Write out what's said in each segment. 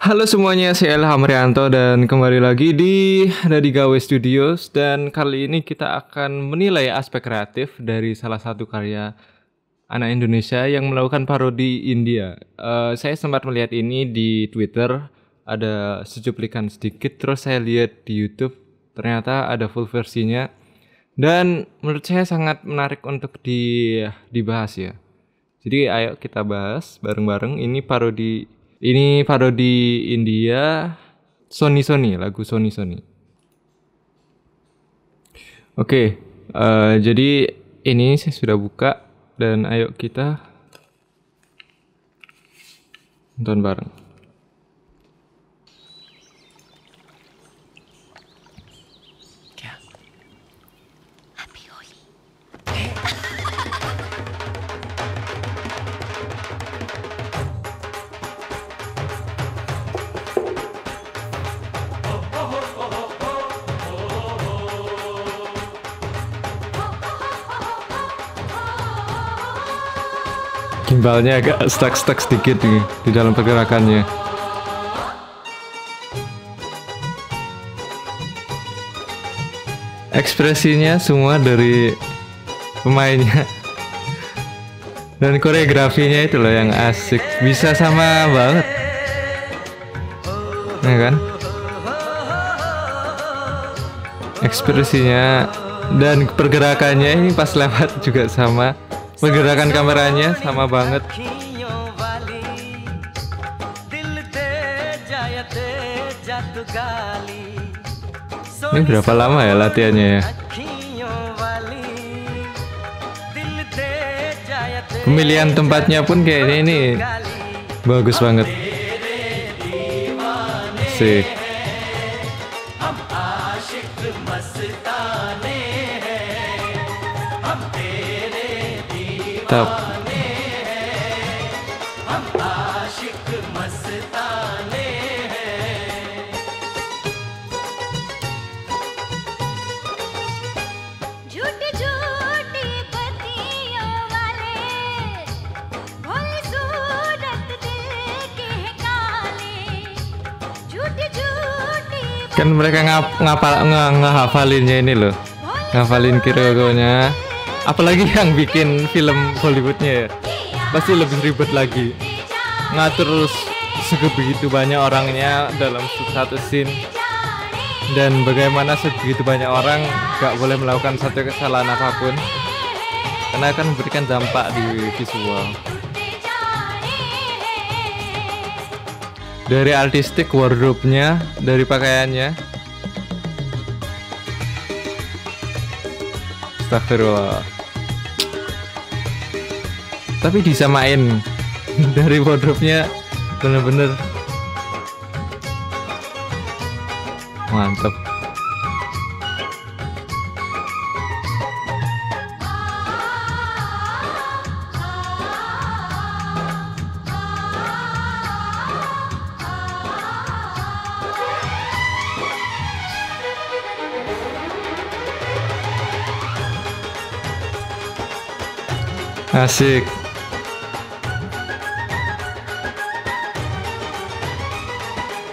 Halo semuanya, saya Ilham Rianto dan kembali lagi di Gawe Studios, dan kali ini kita akan menilai aspek kreatif dari salah satu karya anak Indonesia yang melakukan parodi India. Saya sempat melihat ini di Twitter, ada secuplikan sedikit, terus saya lihat di YouTube, ternyata ada full versinya, dan menurut saya sangat menarik untuk dibahas ya. Jadi ayo kita bahas bareng-bareng. Ini parodi India, Sony lagu Sony. Oke, jadi ini saya sudah buka dan ayo kita nonton bareng. Gimbalnya agak stuck sedikit nih di dalam pergerakannya. Ekspresinya semua dari pemainnya dan koreografinya itu loh yang asik, bisa sama banget, ya kan? Ekspresinya dan pergerakannya ini pas lewat juga sama. Pergerakan kameranya sama banget. Ini berapa lama ya latihannya ya? Pemilihan tempatnya pun kayaknya ini bagus banget. Sih. Top. Kan mereka ngafalinnya ini loh, ngafalin koreonya. Apalagi yang bikin film Hollywoodnya ya, pasti lebih ribet lagi. Ngatur sebegitu banyak orangnya dalam satu scene, dan bagaimana sebegitu banyak orang gak boleh melakukan satu kesalahan apapun, karena akan memberikan dampak di visual. Dari artistik, wardrobe-nya, dari pakaiannya. Astagfirullah. Tapi disamain dari wardrobe-nya, bener-bener mantap. Asik.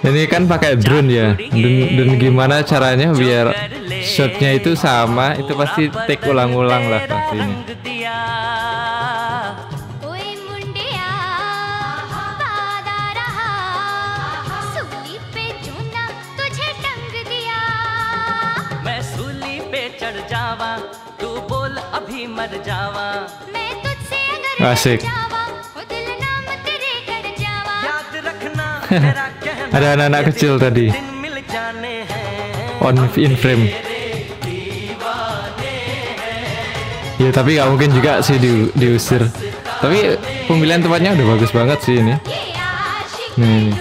Ini kan pakai drone ya, dan gimana caranya biar shotnya itu sama, itu pasti take ulang-ulang lah pastinya. Asik. Ada anak-anak kecil tadi in frame. Ya tapi nggak mungkin juga sih diusir. Tapi pemilihan tempatnya udah bagus banget sih ini. Nih.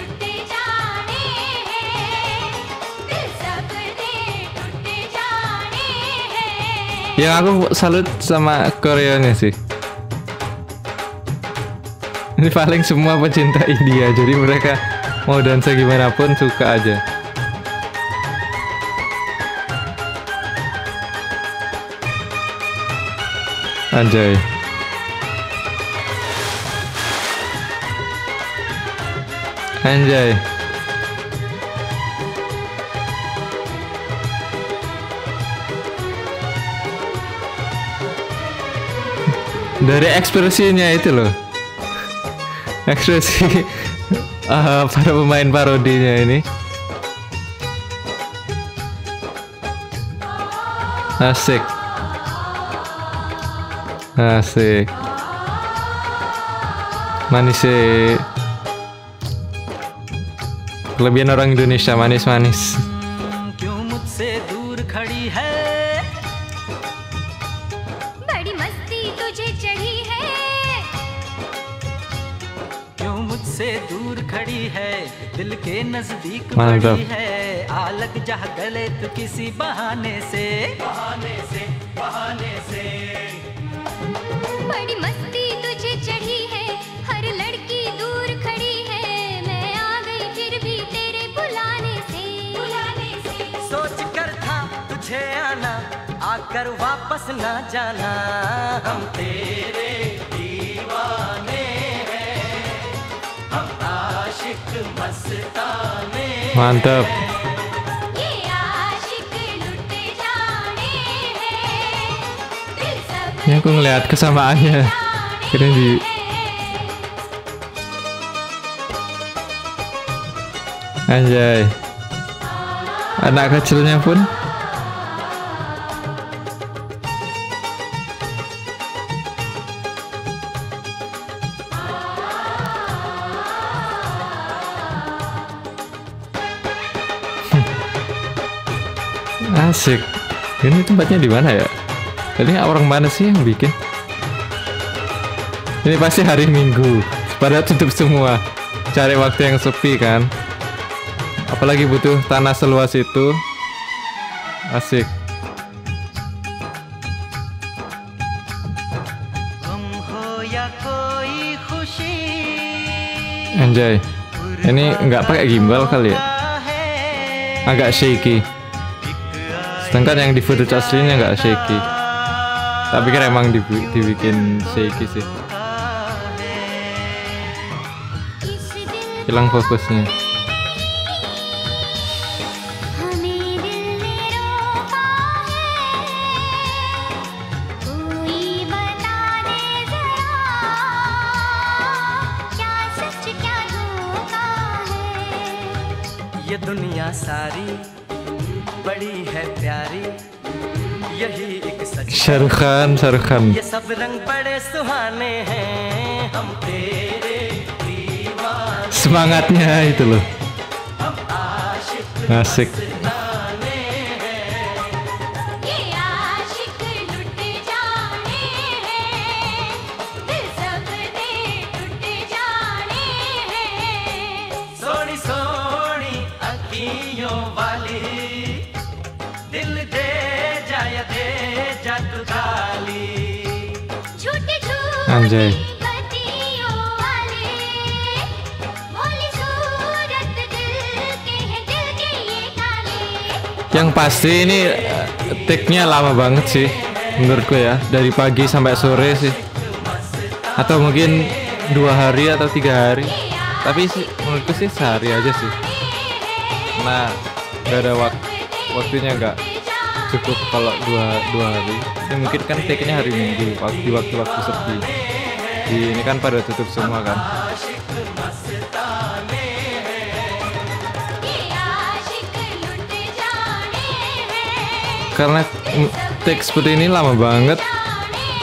Yang aku salut sama koreonya sih. Ini paling semua pecinta India, jadi mereka mau dansa gimana pun suka aja. Anjay. Anjay. Dari ekspresinya itu loh, ekspresi para pemain parodinya ini asik, asik, manis sih. Kelebihan orang Indonesia manis-manis. क्यों मुझसे दूर खड़ी है बड़ी मस्ती तुझे चढ़ी है क्यों मुझसे दूर खड़ी है दिल के नजदीक Mantap. बड़ी है आ लग जा गले तू किसी बहाने से बड़ी मस्ती तुझे चढ़ी है हर लड़की दूर खड़ी है मैं आ गई फिर भी तेरे बुलाने से सोच कर था तुझे आना आकर वापस ना जाना हम तेरे दीवाने हैं हम आशिक मस्ताने Mantap. ये आशिक लुट जाने हैं दिल सब Ini aku ngeliat kesamaannya. Keren di anjay. Anak kecilnya pun asik. Ini tempatnya di mana ya? Ini orang mana sih yang bikin? Ini pasti hari Minggu. Pada tutup semua. Cari waktu yang sepi kan. Apalagi butuh tanah seluas itu. Asik. गम हो या कोई खुशी Anjay. Ini nggak pakai gimbal kali ya? है Agak shaky. Sedangkan yang di footage aslinya nggak shaky. Tapi kan emang dibikin shaky sih. इस दिल Hilang fokusnya. हमें दिल ने रोका है कोई बता दे जरा क्या सच क्या धोखा है ये दुनिया सारी बड़ी है प्यारी यही एक सच Shahrukh Khan. ये सब रंग बड़े सुहाने हैं हम तेरे दीवाने Semangatnya itu loh. Asik. ये आशिक लुट जाने हैं दिल सब दे टूट जाने हैं सोनी सोनी अखियों वाली दिल दे जा तू गाली झूठे Anjay. झूठी गतियों वाले भोली सूरत दिल के ये काले Yang pasti ini take-nya lama banget sih menurutku ya, dari pagi sampai sore sih, atau mungkin 2 hari atau 3 hari, tapi sih menurutku sih sehari aja sih. Nah, nggak ada waktunya nggak cukup kalau dua hari. Ini mungkin kan take-nya hari Minggu, di waktu-waktu sepi. Ini kan pada tutup semua kan. ये आशिक लुट जाने हैं Karena take seperti ini lama banget,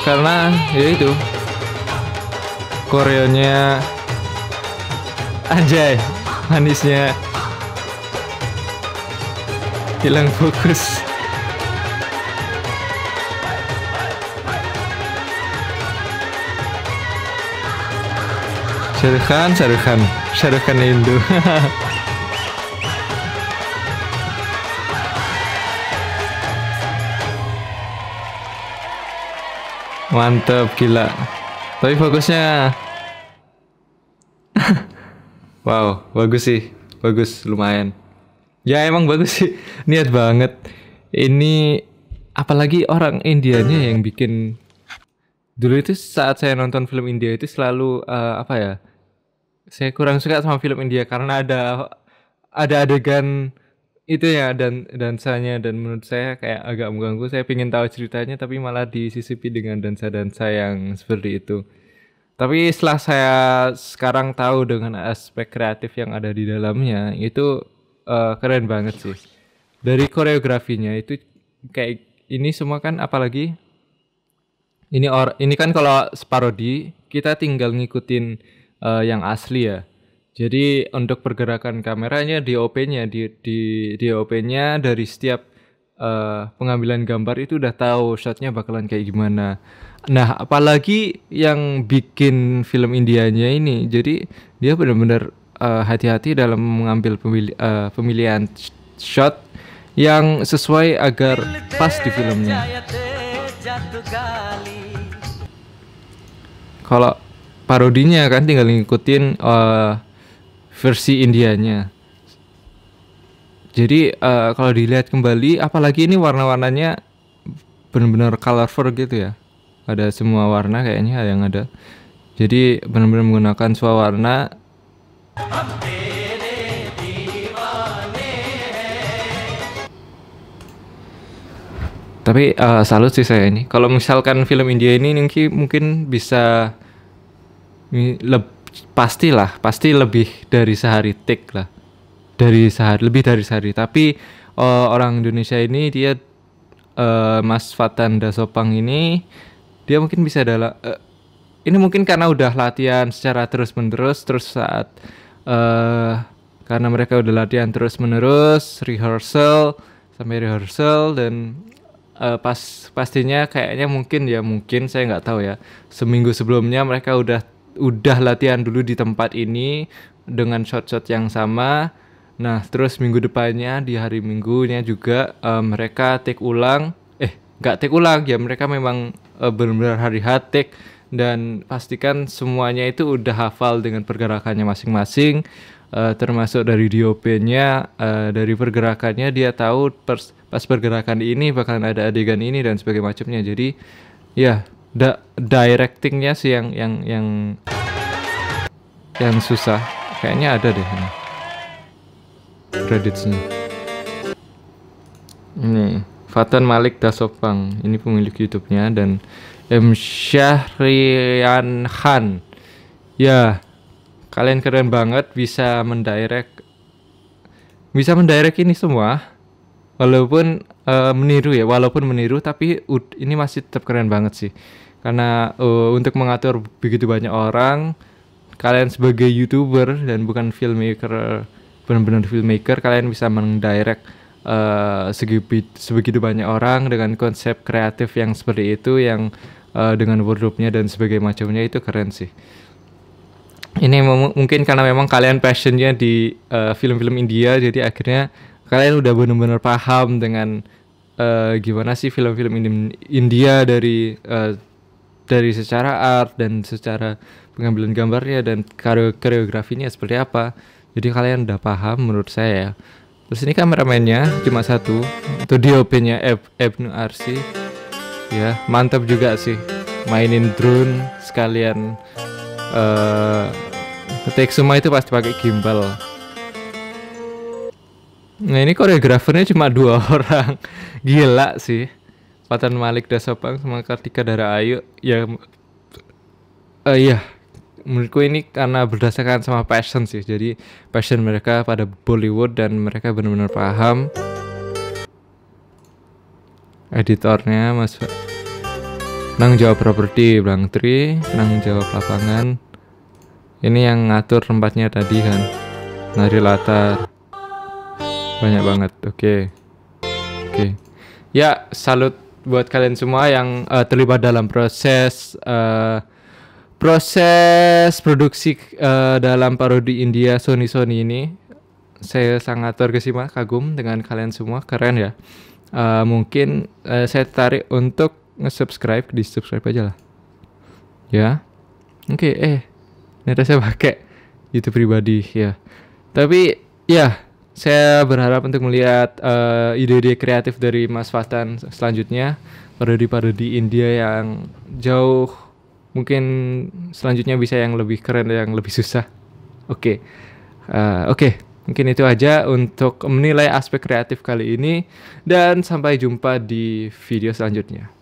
karena ya itu koreonya anjay, manisnya hilang fokus. Shahrukh Khan Indo. Mantap, gila. Tapi fokusnya wow, bagus sih. Bagus, lumayan. Ya emang bagus sih. Niat banget. Ini apalagi orang Indianya yang bikin. Dulu itu saat saya nonton film India itu selalu apa ya? Saya kurang suka sama film India karena ada adegan itu ya, dan dansanya, dan menurut saya kayak agak mengganggu. Saya pengen tahu ceritanya tapi malah disisipi dengan dansa-dansa yang seperti itu. Tapi setelah saya sekarang tahu dengan aspek kreatif yang ada di dalamnya, itu keren banget sih. Dari koreografinya itu kayak ini semua kan, apalagi ini kan kalau parodi kita tinggal ngikutin yang asli ya. Jadi untuk pergerakan kameranya, DOP-nya DOP-nya dari setiap pengambilan gambar itu udah tahu shotnya bakalan kayak gimana. Nah, apalagi yang bikin film Indianya ini, jadi dia benar-benar hati-hati dalam mengambil pemilihan shot yang sesuai agar pas di filmnya. Kalau parodinya kan tinggal ngikutin versi Indianya. Jadi kalau dilihat kembali, apalagi ini warna-warnanya benar-benar colorful gitu ya. Ada semua warna kayaknya yang ada. Jadi benar-benar menggunakan semua warna. Tapi salut sih saya ini. Kalau misalkan film India ini mungkin bisa pasti lebih dari sehari take lah. Lebih dari sehari. Tapi orang Indonesia ini dia Mas Fatan Dasopang ini dia mungkin bisa ini mungkin karena udah latihan secara terus-menerus, terus saat karena mereka udah latihan terus-menerus, rehearsal dan pastinya kayaknya mungkin saya nggak tahu ya, seminggu sebelumnya mereka udah latihan dulu di tempat ini dengan shot-shot yang sama. Nah, terus minggu depannya di hari Minggunya juga mereka nggak take ulang ya, mereka memang benar-benar hari take, dan pastikan semuanya itu udah hafal dengan pergerakannya masing-masing, termasuk dari DOP-nya, dari pergerakannya dia tahu pas pergerakan ini bakalan ada adegan ini dan sebagainya macamnya. Jadi ya directingnya sih yang susah. Kayaknya ada deh ini creditsnya. Ini Fatan Malik Dasopang, ini pemilik YouTube-nya, dan M Syahrian Khan. Ya, kalian keren banget bisa mendirect ini semua. Walaupun meniru tapi ini masih tetap keren banget sih. Karena untuk mengatur begitu banyak orang, kalian sebagai YouTuber dan bukan filmmaker, benar-benar filmmaker, kalian bisa mendirect sebegitu banyak orang dengan konsep kreatif yang seperti itu, yang dengan wardrobe-nya dan sebagainya macamnya, itu keren sih. Ini mungkin karena memang kalian passionnya di film-film India, jadi akhirnya kalian udah benar-benar paham dengan gimana sih film-film India dari secara art dan secara pengambilan gambarnya dan koreografinya seperti apa. Jadi kalian udah paham menurut saya ya. Terus ini kameramennya cuma satu, itu DOP-nya Ibnu Arsi. Ya, mantap juga sih. Mainin drone sekalian take semua itu pasti pakai gimbal. Nah, ini koreografernya cuma 2 orang. Gila sih. Fatan Malik Dasopang sama Kartika Dara Ayu. Ya iya, menurutku ini karena berdasarkan sama passion sih. Jadi passion mereka pada Bollywood dan mereka benar-benar paham. Editornya Mas penanggung jawab properti Bang Tri, penanggung jawab lapangan. Ini yang ngatur tempatnya tadi kan, nari latar, banyak banget. Oke. Ya, salut buat kalian semua yang terlibat dalam proses produksi dalam parodi India Sony ini. Saya sangat terkesima, kagum dengan kalian semua, keren ya. Mungkin saya tertarik untuk nge-subscribe, di-subscribe aja lah. Ya. Oke, ternyata saya pakai YouTube pribadi ya. Tapi ya, saya berharap untuk melihat ide-ide kreatif dari Mas Fatan selanjutnya, parodi-parodi India yang jauh, mungkin selanjutnya bisa yang lebih keren, yang lebih susah. Oke. Mungkin itu aja untuk menilai aspek kreatif kali ini dan sampai jumpa di video selanjutnya.